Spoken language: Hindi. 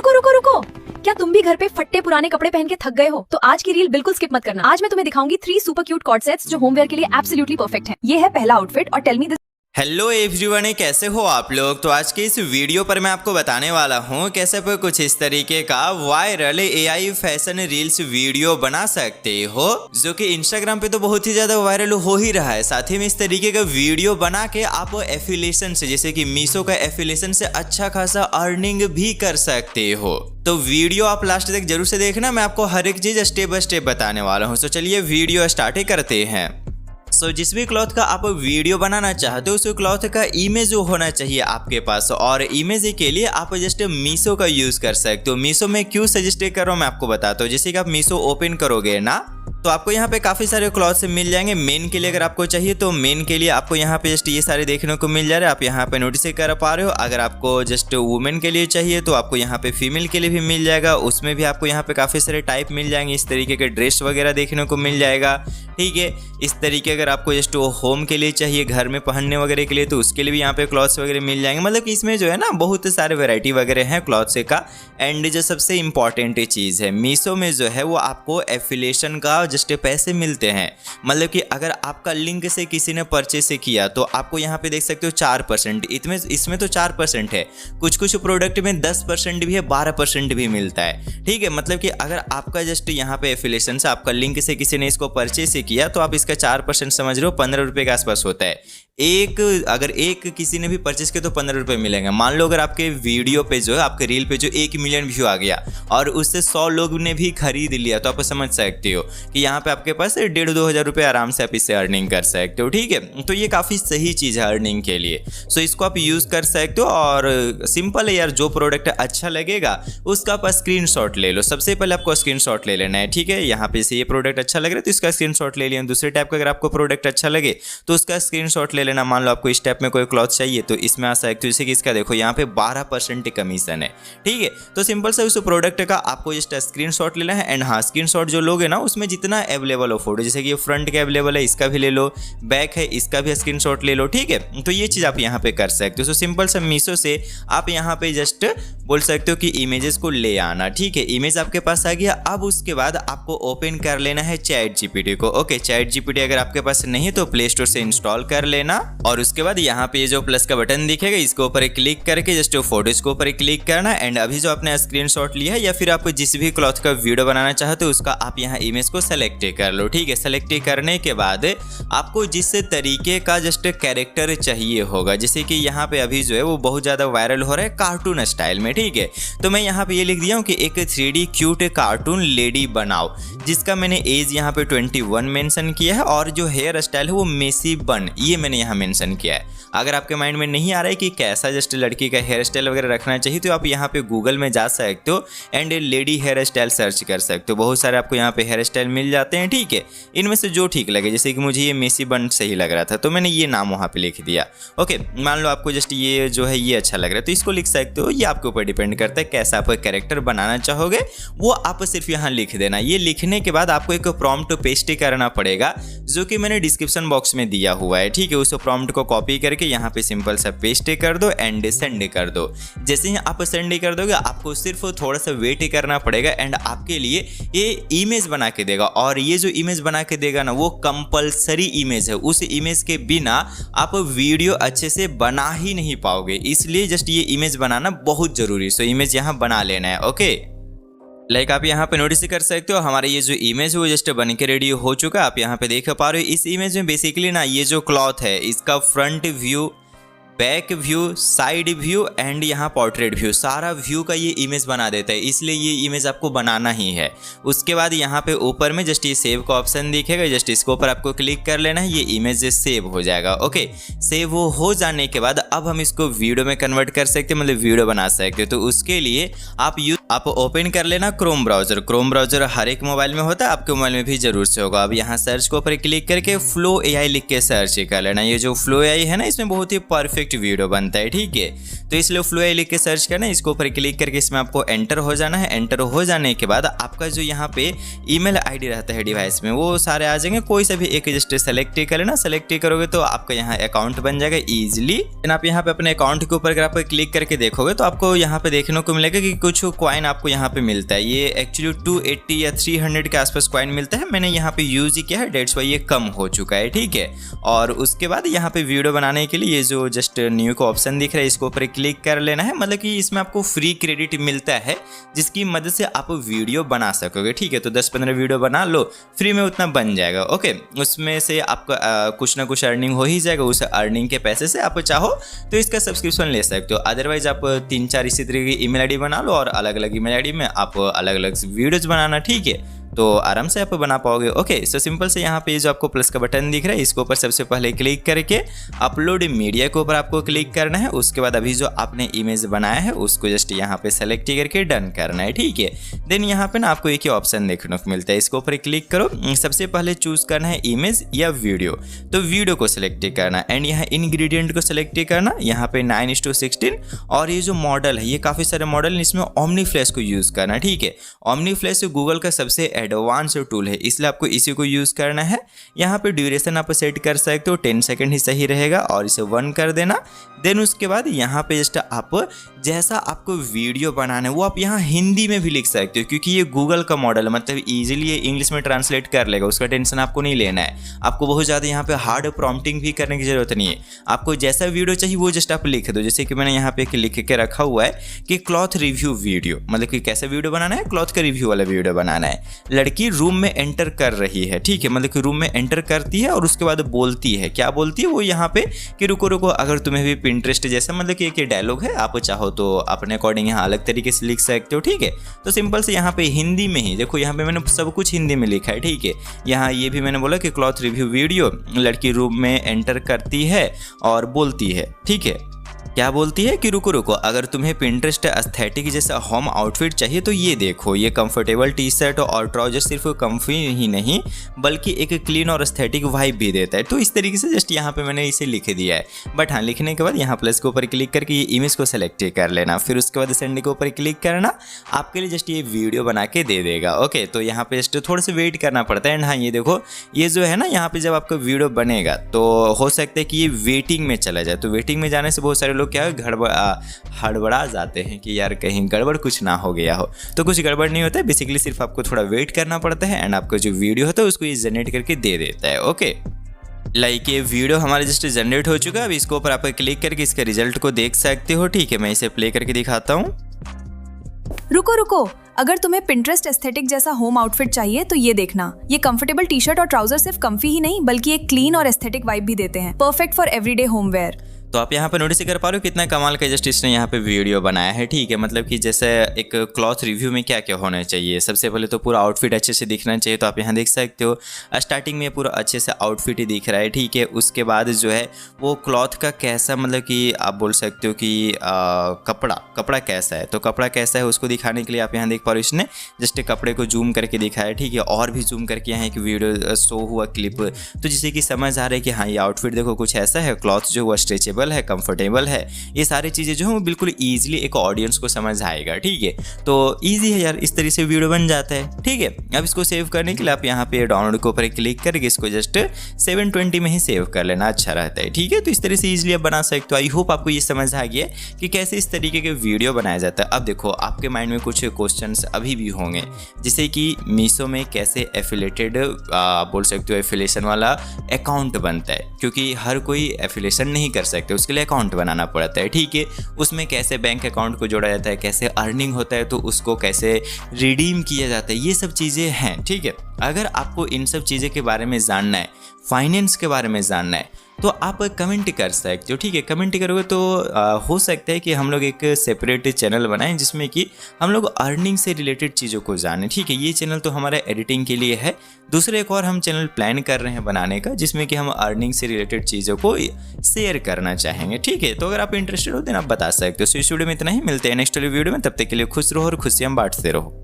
रुको रुको रुको, क्या तुम भी घर पे फट्टे पुराने कपड़े पहन के थक गए हो? तो आज की रील बिल्कुल स्किप मत करना। आज मैं तुम्हें दिखाऊंगी 3 सुपर क्यूट कॉर्ड सेट्स जो होमवेयर के लिए एब्सोल्युटली परफेक्ट हैं। ये है पहला आउटफिट और tell me this. Hello everyone, कैसे हो आप लोग। तो आज के इस वीडियो पर मैं आपको बताने वाला हूँ कैसे पर कुछ इस तरीके का viral AI fashion reels video बना सकते हो, जो कि इंस्टाग्राम पे तो बहुत ही ज्यादा वायरल हो ही रहा है। साथ ही में इस तरीके का वीडियो बना के आप एफिलिएशन से, जैसे कि मीशो का एफिलिएशन से अच्छा खासा अर्निंग भी कर सकते हो। तो वीडियो आप लास्ट तक जरूर से देखना, मैं आपको हर एक चीज स्टेप बाय स्टेप बताने वाला हूँ। तो चलिए वीडियो स्टार्ट करते हैं। जिस भी क्लॉथ का आप वीडियो बनाना चाहते हो उस क्लॉथ का इमेज होना चाहिए आपके पास, और इमेज के लिए आप जस्ट मीशो का यूज कर सकते हो। मीशो में क्यों सजेस्ट कर रहा हूँ मैं आपको बताता हूँ। जैसे कि आप मीशो ओपन करोगे ना, तो आपको यहाँ पे काफ़ी सारे क्लॉथ्स मिल जाएंगे। मेन के लिए अगर आपको चाहिए तो मेन के लिए आपको यहाँ पे जस्ट ये सारे देखने को मिल जा रहे हैं, आप यहाँ पे नोटिस कर पा रहे हो। अगर आपको जस्ट वुमेन के लिए चाहिए तो आपको यहाँ पे फीमेल के लिए भी मिल जाएगा, उसमें भी आपको यहाँ पे काफ़ी सारे टाइप मिल जाएंगे। इस तरीके के ड्रेस वगैरह देखने को मिल जाएगा, ठीक है। इस तरीके अगर आपको जस्ट होम के लिए चाहिए, घर में पहनने वगैरह के लिए, तो उसके लिए भी यहाँ पे क्लॉथ्स वगैरह मिल जाएंगे। मतलब कि इसमें जो है ना बहुत सारे वैरायटी वगैरह हैं क्लॉथ्स का। एंड जो सबसे इंपॉर्टेंट चीज़ है, मीशो में जो है वो आपको एफिलिएशन का जस्ट पैसे मिलते हैं। मतलब कि अगर आपका लिंक से किसी ने परचेस किया तो आपको यहाँ पे देख सकते हो 4%। इसमें तो 4% है, कुछ कुछ प्रोडक्ट में 10% भी है, 12% भी मिलता है, ठीक है। मतलब कि अगर आपका जस्ट यहाँ पे एफिलिएशन से आपका लिंक से किसी ने इसको परचेस किया तो आप इसका 4% समझ रहे हो, 15 रुपये के आसपास होता है। अगर एक किसी ने भी परचेस किया तो 15 रुपये मिलेंगे। मान लो अगर आपके वीडियो पे जो है, आपके रील पे जो 1 मिलियन व्यू आ गया और उससे 100 लोग ने भी खरीद लिया, तो आप समझ सकते हो कि यहाँ पे आपके पास 1,500-2 हज़ार रुपये आराम से आप इससे अर्निंग कर सकते हो, ठीक है। तो ये काफ़ी सही चीज़ है अर्निंग के लिए। सो इसको आप यूज़ कर सकते हो, और सिंपल है यार, जो प्रोडक्ट अच्छा लगेगा उसका आप स्क्रीनशॉट ले लो। सबसे पहले आपको स्क्रीनशॉट ले लेना है, ठीक है। यहाँ पे से ये प्रोडक्ट अच्छा लग रहा है तो इसका स्क्रीनशॉट ले लिया। दूसरे टाइप का अगर आपको प्रोडक्ट अच्छा लगे तो उसका स्क्रीनशॉट ले लेना। मान लो आपको इस टाइप में कोई क्लॉथ चाहिए तो इसमें आ सकते हो। जैसे कि इसका देखो यहाँ पे 12% कमीशन है, ठीक है। तो सिंपल से उस प्रोडक्ट का आपको जस्ट स्क्रीनशॉट लेना है। एंड हाँ, स्क्रीनशॉट जो लोगे ना उसमें जितना अवेलेबल हो फोटो, जैसे कि ये फ्रंट का अवेलेबल है इसका भी ले लो, बैक है इसका भी स्क्रीनशॉट ले लो, ठीक है। तो ये चीज़ आप यहाँ पे कर सकते हो। तो सिंपल से मीशो से आप यहाँ पे जस्ट बोल सकते हो कि इमेजेस को ले आना, ठीक है। इमेज आपके पास आ गया। अब उसके बाद आपको ओपन कर लेना है चैट जीपीटी को। ओके, चैट जीपीटी अगर आपके पास नहीं तो प्ले स्टोर से इंस्टॉल कर लेना, और उसके बाद यहाँ पे जो प्लस का बटन दिखेगा इसके ऊपर क्लिक करके जस्ट फोटोज के ऊपर क्लिक करना। एंड अभी जो आपने स्क्रीनशॉट लिया है या फिर आप जिस भी क्लॉथ का वीडियो बनाना चाहते हो उसका आप यहाँ इमेज को सेलेक्ट कर लो, ठीक है। सेलेक्ट करने के बाद आपको जिस तरीके का जस्ट कैरेक्टर चाहिए होगा, जैसे कि यहाँ पे अभी जो है वो बहुत ज़्यादा वायरल हो रहा है कार्टून स्टाइल में, ठीक है। तो मैं यहाँ पे ये लिख दिया हूँ कि एक 3D क्यूट कार्टून लेडी बनाओ, जिसका मैंने एज यहाँ पे 21 मेंशन किया है, और जो हेयर स्टाइल है वो मेसी बन, ये मैंने यहाँ मेंशन किया है। अगर आपके माइंड में नहीं आ रहा है कि कैसा जस्ट लड़की का हेयर स्टाइल वगैरह रखना चाहिए तो आप यहाँ पे गूगल में जा सकते हो and lady hair style search कर सकते हो। बहुत सारे आपको यहाँ पे हेयर स्टाइल मिल जाते हैं, ठीक है। इनमें से जो ठीक लगे, जैसे कि मुझे ये मेसी बन सही लग रहा था तो मैंने ये नाम वहाँ पे लिख दिया। ओके, मान लो आपको जस्ट ये जो है ये अच्छा लग रहा है तो इसको लिख सकते हो। ये आपके ऊपर डिपेंड करता है कैसा आप कैरेक्टर बनाना चाहोगे, वो आप सिर्फ यहाँ लिख देना। ये लिखने के बाद आपको एक प्रॉम्प्ट पेस्ट करना पड़ेगा, जो कि मैंने डिस्क्रिप्शन बॉक्स में दिया हुआ है, ठीक है। उस प्रॉम्प्ट को कॉपी करके यहाँ पे सिंपल सा पेस्ट कर दो एंड सेंड कर दो। जैसे ही आप सेंड कर दोगे आपको सिर्फ थोड़ा सा वेट करना पड़ेगा एंड आपके लिए ये इमेज बना के देगा। और ये जो इमेज बना के देगा ना वो कंपलसरी इमेज है, उस इमेज के बिना आप वीडियो अच्छे से बना ही नहीं पाओगे, इसलिए जस्ट ये इमेज बनाना बहुत जरूरी है। सो इमेज यहाँ बना लेना है, ओके। लाइक आप यहाँ पे नोटिस कर सकते हो हमारे ये जो इमेज है वो जस्ट बन के रेडी हो चुका है। आप यहाँ पे देख पा रहे हो। इस इमेज में बेसिकली ना ये जो क्लॉथ है इसका front view, back view, side view and यहाँ पोर्ट्रेट व्यू, सारा व्यू का ये इमेज बना देता है, इसलिए ये इमेज आपको बनाना ही है। उसके बाद यहाँ पे ऊपर में जस्ट ये सेव का ऑप्शन दिखेगा, जस्ट इसके ऊपर आपको क्लिक कर लेना है, ये इमेज सेव हो जाएगा। ओके, सेव हो जाने के बाद अब हम इसको वीडियो में कन्वर्ट कर सकते हैं, मतलब वीडियो बना सकते हो। तो उसके लिए आप ओपन कर लेना क्रोम ब्राउजर। क्रोम ब्राउजर हर एक मोबाइल में होता है, आपके मोबाइल में भी जरूर से होगा। अब यहाँ सर्च के ऊपर क्लिक करके फ्लो एआई लिख के सर्च कर लेना। ये जो फ्लो एआई है ना इसमें बहुत ही परफेक्ट परफेक्ट वीडियो बनता है, ठीक है। तो इसलिए फ्लो एआई लिख के सर्च करना, इसके ऊपर क्लिक करके इसमें आपको एंटर हो जाना है। एंटर हो जाने के बाद आपका जो यहाँ पे ईमेल आईडी रहता है डिवाइस में वो सारे आ जाएंगे, कोई सा भी एक जस्ट सेलेक्ट कर लेना। सेलेक्ट करोगे तो आपका यहाँ अकाउंट बन जाएगा इजीली। आप यहाँ पे अपने अकाउंट के ऊपर अगर आप क्लिक करके देखोगे तो आपको यहाँ पे देखने को मिलेगा कि कुछ कॉइन आपको यहाँ पे मिलता है। ये एक्चुअली 280 या 300 के आसपास कॉइन मिलता है। मैंने यहाँ पे यूज ही किया है, डेट्स वाई ये कम हो चुका है, ठीक है। और उसके बाद यहाँ पे वीडियो बनाने के लिए ये जो जस्ट न्यू का ऑप्शन दिख रहा है इसके ऊपर क्लिक कर लेना है। मतलब कि इसमें आपको फ्री क्रेडिट मिलता है जिसकी मदद से आप वीडियो बना सकोगे, ठीक है। तो 10-15 वीडियो बना लो, फ्री में उतना बन जाएगा, ओके। उसमें से आपका कुछ ना कुछ अर्निंग हो ही जाएगा। उस अर्निंग के पैसे से आप चाहो तो इसका सब्सक्रिप्शन ले सकते हो। अदरवाइज आप 3-4 इसी तरीके की ईमेल आईडी बना लो और अलग अलग ईमेल आईडी में आप अलग अलग वीडियोज बनाना, ठीक है। तो आराम से आप बना पाओगे, ओके। सो सिंपल से यहाँ पे जो आपको प्लस का बटन दिख रहा है इसके ऊपर सबसे पहले क्लिक करके अपलोड मीडिया के ऊपर आपको क्लिक करना है। उसके बाद अभी जो आपने इमेज बनाया है उसको जस्ट यहाँ पे सेलेक्ट करके डन करना है, ठीक है। देन यहाँ पे ना आपको एक ही ऑप्शन देखने को मिलता है, इसके ऊपर क्लिक करो। सबसे पहले चूज करना है इमेज या वीडियो, तो वीडियो को सिलेक्ट करना एंड यहाँ इंग्रेडिएंट को सिलेक्ट करना। यहाँ पे 9:16 और ये जो मॉडल है ये काफ़ी सारे मॉडल इसमें ओमनी फ्लैश को यूज़ करना, ठीक है। ओमनी फ्लैश गूगल का सबसे एडवांस टूल है, इसलिए आपको इसी को यूज़ करना है। यहाँ पे ड्यूरेशन आप सेट कर सकते हो, 10 सेकंड ही सही रहेगा और इसे 1 कर देना। देन उसके बाद यहाँ पे जस्ट आप जैसा आपको वीडियो बनाना है वो आप यहाँ हिंदी में भी लिख सकते हो, क्योंकि ये गूगल का मॉडल है, मतलब इजीली ये इंग्लिश में ट्रांसलेट कर लेगा, उसका टेंशन आपको नहीं लेना है। आपको बहुत ज़्यादा यहाँ पे हार्ड प्रॉम्प्टिंग भी करने की जरूरत नहीं है। आपको जैसा वीडियो चाहिए वो जस्ट आप लिख दो। जैसे कि मैंने यहाँ पे लिख के रखा हुआ है कि क्लॉथ रिव्यू वीडियो, मतलब कि कैसा वीडियो बनाना है, क्लॉथ का रिव्यू वाला वीडियो बनाना है। लड़की रूम में एंटर कर रही है, ठीक है, मतलब कि रूम में एंटर करती है और उसके बाद बोलती है, क्या बोलती है वो यहाँ पे कि रुको रुको, अगर तुम्हें भी पिंटरेस्ट जैसा, मतलब कि एक डायलॉग है, आप चाहो तो अपने अकॉर्डिंग यहाँ अलग तरीके से लिख सकते हो, ठीक है। तो सिंपल से यहाँ पे हिंदी में ही देखो, यहाँ पे मैंने सब कुछ हिंदी में लिखा है, ठीक है। यहाँ ये भी मैंने बोला कि क्लॉथ रिव्यू वीडियो, लड़की रूम में एंटर करती है और बोलती है, ठीक है। क्या बोलती है कि रुको रुको, अगर तुम्हें पिंटरेस्ट एस्थेटिक जैसा होम आउटफिट चाहिए तो ये देखो, ये कंफर्टेबल टी शर्ट और ट्राउजर सिर्फ कंफी ही नहीं बल्कि एक क्लीन और एस्थेटिक वाइब भी देता है। तो इस तरीके से जस्ट यहाँ पे मैंने इसे लिख दिया है। बट हाँ, लिखने के बाद यहाँ प्लस के ऊपर क्लिक करके ये इमेज को सेलेक्ट कर लेना, फिर उसके बाद सेंड के ऊपर क्लिक करना, आपके लिए जस्ट ये वीडियो बना के दे देगा, ओके। तो यहाँ पे जस्ट थोड़ा सा वेट करना पड़ता है। एंड हाँ, ये देखो, ये जो है ना, यहाँ पे जब आपका वीडियो बनेगा तो हो सकता है कि ये वेटिंग में चला जाए। तो वेटिंग में जाने से बहुत सारे लोग क्या हड़बड़ा जाते हैं कि यार कहीं गड़बड़ कुछ ना हो गया हो। तो कुछ गड़बड़ नहीं होता है, बेसिकली सिर्फ आपको थोड़ा वेट करना पड़ता है एंड आपका जो वीडियो होता है उसको ये जनरेट करके दे देता है, ओके। लाइक ये वीडियो हमारे जस्ट जनरेट हो चुका है। अब इसके ऊपर आप क्लिक करके इसके रिजल्ट को देख सकते हो, ठीक है। मैं इसे प्ले करके दिखाता हूँ। रुको रुको, अगर तुम्हें पिंटरेस्ट एस्थेटिक जैसा होम आउटफिट चाहिए तो ये देखना, ये कंफर्टेबल टी शर्ट और ट्राउजर सिर्फ कंफी ही नहीं बल्कि एक क्लीन और एस्थेटिक वाइब भी देते हैं, perfect for everyday home wear. तो आप यहाँ पे नोटिस कर पा रहे हो कितना कमाल का जस्ट इसने यहाँ पे वीडियो बनाया है, ठीक है। मतलब कि जैसे एक क्लॉथ रिव्यू में क्या क्या होना चाहिए, सबसे पहले तो पूरा आउटफिट अच्छे से दिखना चाहिए। तो आप यहाँ देख सकते हो स्टार्टिंग में पूरा अच्छे से आउटफिट ही दिख रहा है, ठीक है। उसके बाद जो है वो क्लॉथ का कैसा, मतलब कि आप बोल सकते हो कि कपड़ा कैसा है, तो कपड़ा कैसा है उसको दिखाने के लिए आप यहाँ देख पा रहे हो इसने जस्ट कपड़े को जूम करके दिखाया, ठीक है। और भी जूम करके यहाँ एक वीडियो शो हुआ क्लिप, तो जिससे कि समझ आ रहा है कि हाँ ये आउटफिट देखो कुछ ऐसा है, क्लॉथ जो वो स्ट्रेचेबल है, कंफर्टेबल है। ये सारी चीज़ें जो है वो बिल्कुल ईजिली एक ऑडियंस को समझ आएगा, ठीक है। तो ईजी है यार, इस तरह से वीडियो बन जाता है, ठीक है। अब इसको सेव करने के लिए आप यहाँ पे डाउनलोड के ऊपर क्लिक करके इसको जस्ट 720 में ही सेव कर लेना, अच्छा रहता है, ठीक है। तो इस तरह से ईजिली आप बना सकते हो। आई होप आपको ये समझ आ गया कि कैसे इस तरीके के वीडियो बनाया जाता है। अब देखो, आपके माइंड में कुछ क्वेश्चंस अभी भी होंगे, जैसे कि मीशो में कैसे एफिलेटेड बोल सकते हो एफिलेशन वाला अकाउंट बनता है, क्योंकि हर कोई एफिलेशन नहीं कर सकते, उसके लिए अकाउंट बनाना पड़ता है, ठीक है। उसमें कैसे बैंक अकाउंट को जोड़ा जाता है, कैसे अर्निंग होता है, तो उसको कैसे रिडीम किया जाता है, ये सब चीज़ें हैं, ठीक है। अगर आपको इन सब चीज़ें के बारे में जानना है, फाइनेंस के बारे में जानना है, तो आप कमेंट कर सकते हो, ठीक है। कमेंट करोगे तो हो सकता है कि हम लोग एक सेपरेट चैनल बनाएं जिसमें कि हम लोग अर्निंग से रिलेटेड चीज़ों को जानें, ठीक है। ये चैनल तो हमारा एडिटिंग के लिए है, दूसरे एक और हम चैनल प्लान कर रहे हैं बनाने का जिसमें कि हम अर्निंग से रिलेटेड चीज़ों को शेयर करना चाहेंगे, ठीक है। तो अगर आप इंटरेस्टेड हो देन आप बता सकते हो। सो इस वीडियो में इतना ही, मिलते हैं नेक्स्ट वीडियो में, तब तक के लिए खुश रहो और खुशियाँ बांटते रहो।